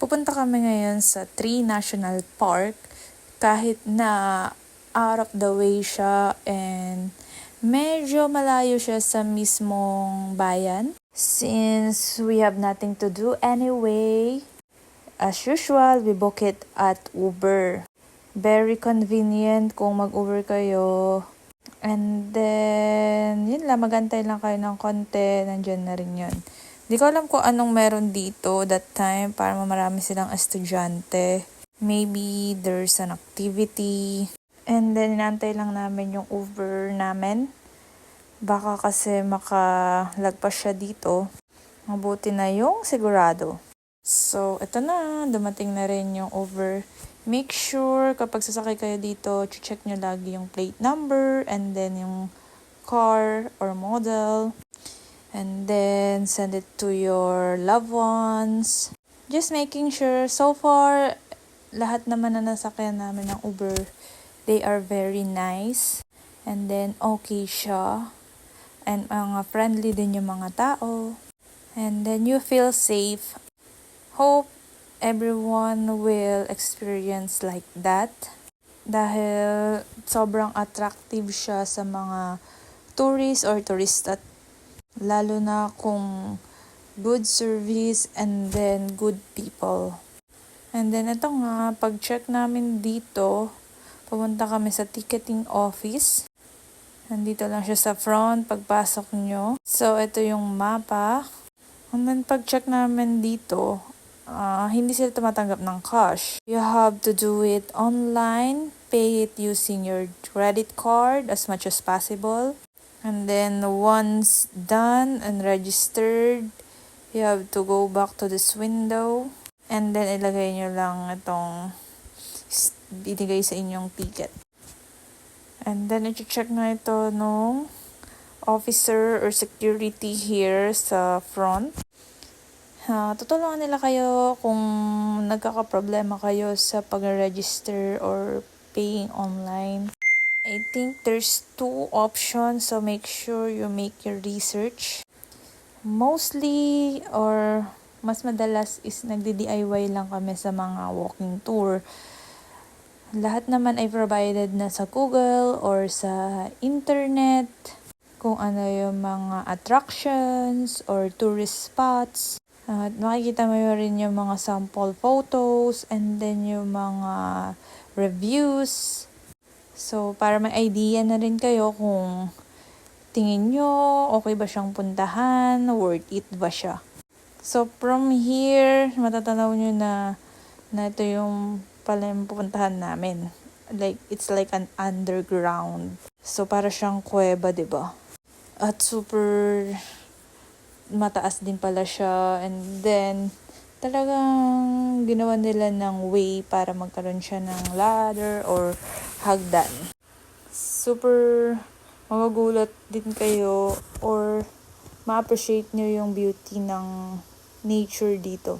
Pupunta kami ngayon sa Tree National Park kahit na out of the way siya and medyo malayo siya sa mismong bayan. Since we have nothing to do anyway, as usual, we book it at Uber. Very convenient kung mag-Uber kayo. And then, yun lang, magantay lang kayo ng konti, nandyan na rin yun. Di ko alam kung anong meron dito that time para marami silang estudyante. Maybe there's an activity. And then, inantay lang namin yung Uber namin. Baka kasi makalagpas siya dito. Mabuti na yung sigurado. So, ito na. Dumating na rin yung Uber. Make sure kapag sasakay kayo dito, check nyo lagi yung plate number and then yung car or model. And then, send it to your loved ones. Just making sure, so far, lahat naman na nasakyan namin ng Uber, they are very nice. And then, okay siya. And mga friendly din yung mga tao. And then, you feel safe. Hope everyone will experience like that. Dahil sobrang attractive siya sa mga tourists or turista. Lalo na kung good service and then good people. And then ito nga, pag-check namin dito, pumunta kami sa ticketing office. Nandito lang siya sa front, pagpasok nyo. So, ito yung mapa. And then, pag-check namin dito, hindi sila tumatanggap ng cash. You have to do it online, pay it using your credit card as much as possible. And then, once done and registered, you have to go back to this window. And then, ilagay nyo lang itong binigay sa inyong ticket. And then, i-check na ito nung officer or security here sa front. Tutulungan nila kayo kung nagkakaproblema kayo sa pag-register or paying online. I think there's 2 options, so make sure you make your research. Mostly or mas madalas is nagdi-DIY lang kami sa mga walking tour. Lahat naman ay provided na sa Google or sa internet. Kung ano yung mga attractions or tourist spots. At makikita mo rin yung mga sample photos and then yung mga reviews. So, para may idea na rin kayo kung tingin nyo, okay ba siyang puntahan, worth it ba siya. So, from here, matatanaw nyo na ito yung pala yung pupuntahan namin. Like, it's like an underground. So, para siyang kuweba, diba? At super mataas din pala siya. And then, talagang ginawa nila ng way para magkaroon siya ng ladder or hagdan. Super magugulat din kayo or ma-appreciate nyo yung beauty ng nature dito.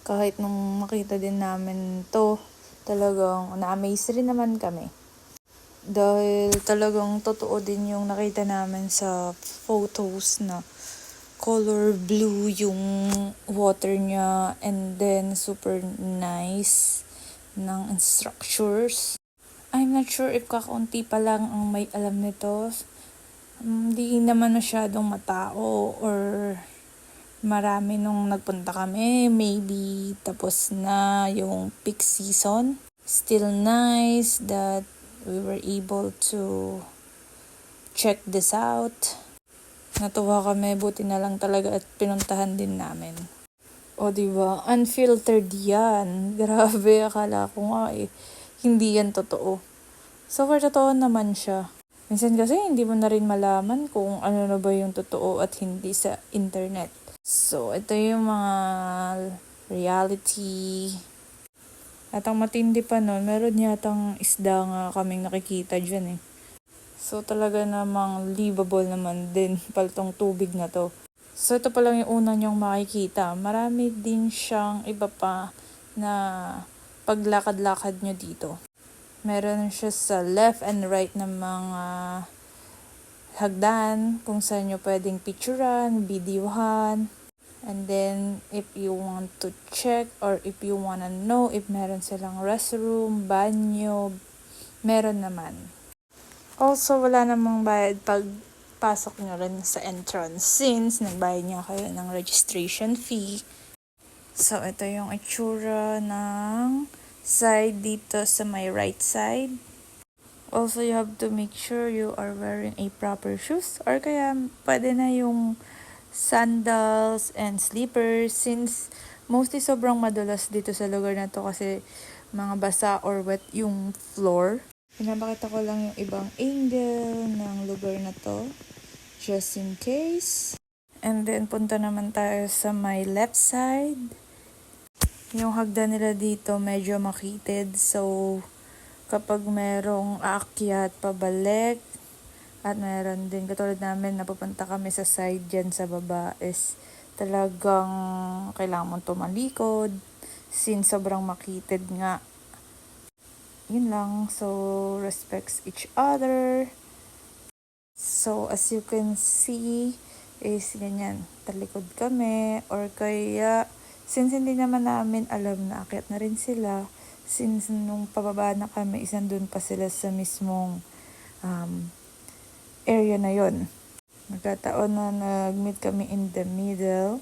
Kahit nung makita din namin to, talagang na-amaze rin naman kami. Dahil talagang totoo din yung nakita namin sa photos na color blue yung water niya and then super nice ng structures. I'm not sure if kakaunti pa lang ang may alam nito. Hindi naman masyadong matao or marami nung nagpunta kami. Maybe tapos na yung peak season. Still nice that we were able to check this out. Natuwa kami, buti na lang talaga at pinuntahan din namin. O diba, unfiltered yan. Grabe, akala ko nga hindi yan totoo. So far, totoo naman siya. Minsan kasi hindi mo na rin malaman kung ano na ba yung totoo at hindi sa internet. So, ito yung mga reality. At ang matindi pa nun, meron yatang isda nga kaming nakikita dyan So, talaga namang livable naman din paltong tubig na to. So, ito pa lang yung una nyong makikita. Marami din siyang iba pa na paglakad-lakad nyo dito. Meron siya sa left and right ng mga hagdan kung saan nyo pwedeng picturean, videohan. And then, if you want to check or if you wanna know if meron silang restroom, banyo, meron naman. Also, wala namang bayad pag pasok nyo rin sa entrance since nagbayad niya kayo ng registration fee. So, ito yung itsura ng side dito sa my right side. Also, you have to make sure you are wearing a proper shoes or kaya pwede na yung sandals and slippers since mostly sobrang madulas dito sa lugar na to kasi mga basa or wet yung floor. Pinapakita ko lang yung ibang angle ng lugar na to just in case. And then punta naman tayo sa my left side. Yung hagdan nila dito medyo makitid, so kapag merong aakyat pabalik at meron din katulad namin napupunta kami sa side dyan sa baba is talagang kailangan mong tumalikod since sobrang makitid nga. Yun lang, so respects each other. So as you can see is ganyan, talikod kami or kaya since hindi naman namin alam na akyat na rin sila, since nung pababa na kami, isandun pa sila sa mismong area na yon. Nagkataon na nag-meet kami in the middle.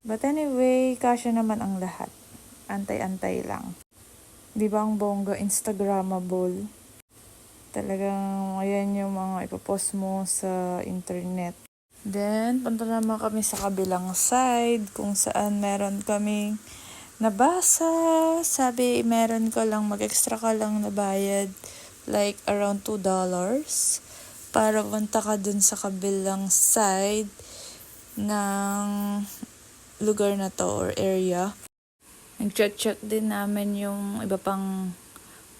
But anyway, kasya naman ang lahat. Antay-antay lang. Di ba ang bongga Instagrammable? Talagang ayan yung mga ipopost mo sa internet. Then, punta naman kami sa kabilang side kung saan meron kaming nabasa. Sabi, meron ka lang, mag-extra ka lang na bayad like around $2 para punta ka dun sa kabilang side ng lugar na to or area. Nag-check din namin yung iba pang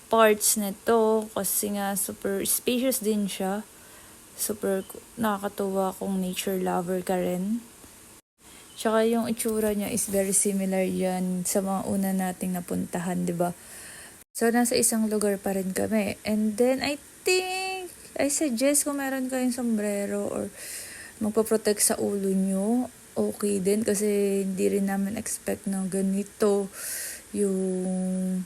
parts nito kasi nga super spacious din siya. Super nakakatuwa kung nature lover ka rin. Tsaka yung itsura niya is very similar yan sa mga una nating napuntahan, di ba? So, nasa isang lugar pa rin kami. And then, I suggest kung meron kayong sombrero or magpaprotect sa ulo nyo, okay din. Kasi hindi rin namin expect na ganito yung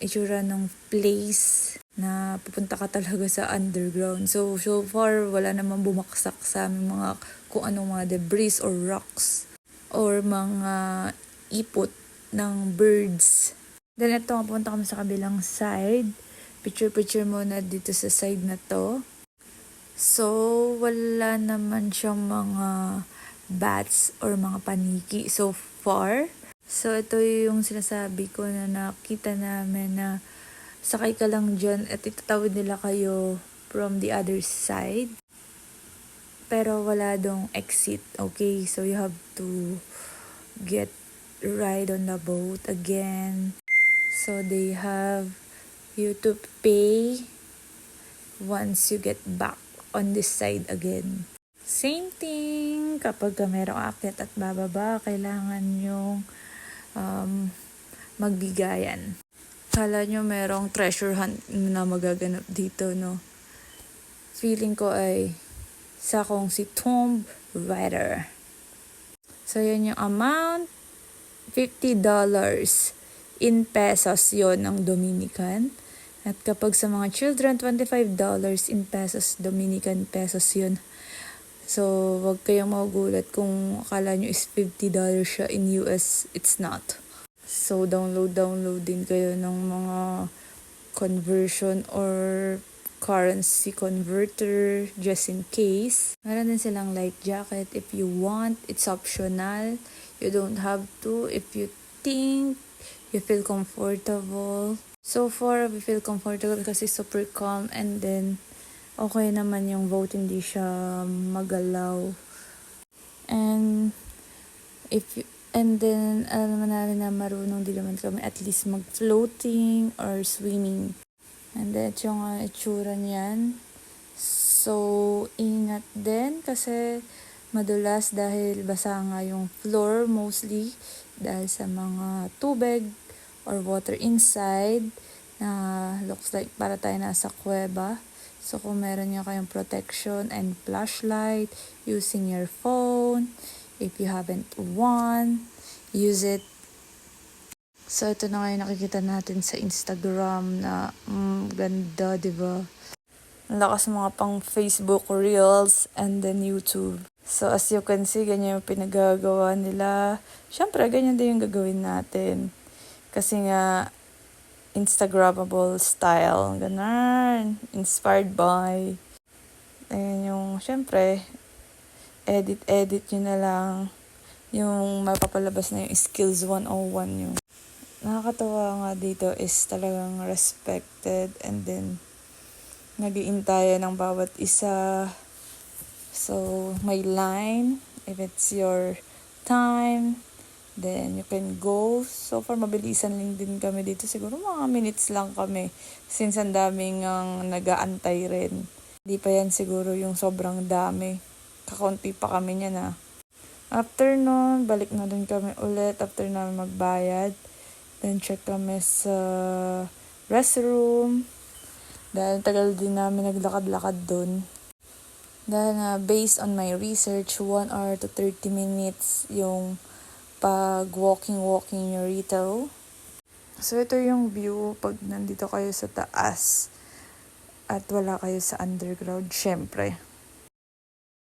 itsura ng place na pupunta ka talaga sa underground. So far, wala namang bumaksak sa aming mga kung anong mga debris or rocks or mga ipot ng birds. Then ito, pupunta kami sa kabilang side. Picture muna dito sa side na to. So, wala naman siyang mga bats or mga paniki so far. So, ito yung sinasabi ko na nakita namin na sakay ka lang dyan at itatawid nila kayo from the other side. Pero wala dong exit, okay? So, you have to get ride on the boat again. So, they have you to pay once you get back on this side again. Same thing, kapag merong aakyat at bababa, kailangan yung magbigayan. Kala nyo merong treasure hunt na magaganap dito, no? Feeling ko ay sa kong si Tomb Raider. So, yun yung amount. $50 in pesos yon ng Dominican. At kapag sa mga children, $25 in pesos, Dominican pesos yun. So, wag kayong magugulat kung akala nyo is $50 siya in US. It's not. So, download din kayo ng mga conversion or currency converter just in case. Meron din silang life jacket if you want. It's optional. You don't have to if you think you feel comfortable. So far, we feel comfortable kasi super calm and then okay naman yung boat, hindi siya magalaw. And then alam naman namin na marunong din naman kami at least mag-floating or swimming. And then ito yung itsura niyan. So, ingat din kasi madulas dahil basa nga yung floor mostly dahil sa mga tubig or water inside na looks like para tayo nasa kuweba. So, kung meron nyo kayong protection and flashlight using your phone, If you haven't won, use it. So, ito na ngayon nakikita natin sa Instagram na ganda, di ba? Ang lakas mga pang Facebook Reels and then YouTube. So, as you can see, ganyan yung pinagagawa nila. Siyempre, ganyan din yung gagawin natin. Kasi nga, Instagrammable style. Ganun. Inspired by. Ayan yung, siyempre, edit nyo na lang. Yung mapapalabas na yung skills 101 yung. Nakakatawa nga dito is talagang respected and then nag-iintayan ng bawat isa. So, may line. If it's your time, then you can go. So far, mabilisan lang din kami dito. Siguro mga minutes lang kami. Since ang daming nag-aantay rin. Hindi pa yan siguro yung sobrang dami. Kakaunti pa kami niya na. After nun, balik na din kami ulit. After namin magbayad. Then check kami sa restroom. Dahil tagal din namin naglakad-lakad dun. Dahil based on my research, 1 hour to 30 minutes yung pag walking nyo rito. So, ito yung view pag nandito kayo sa taas at wala kayo sa underground, syempre.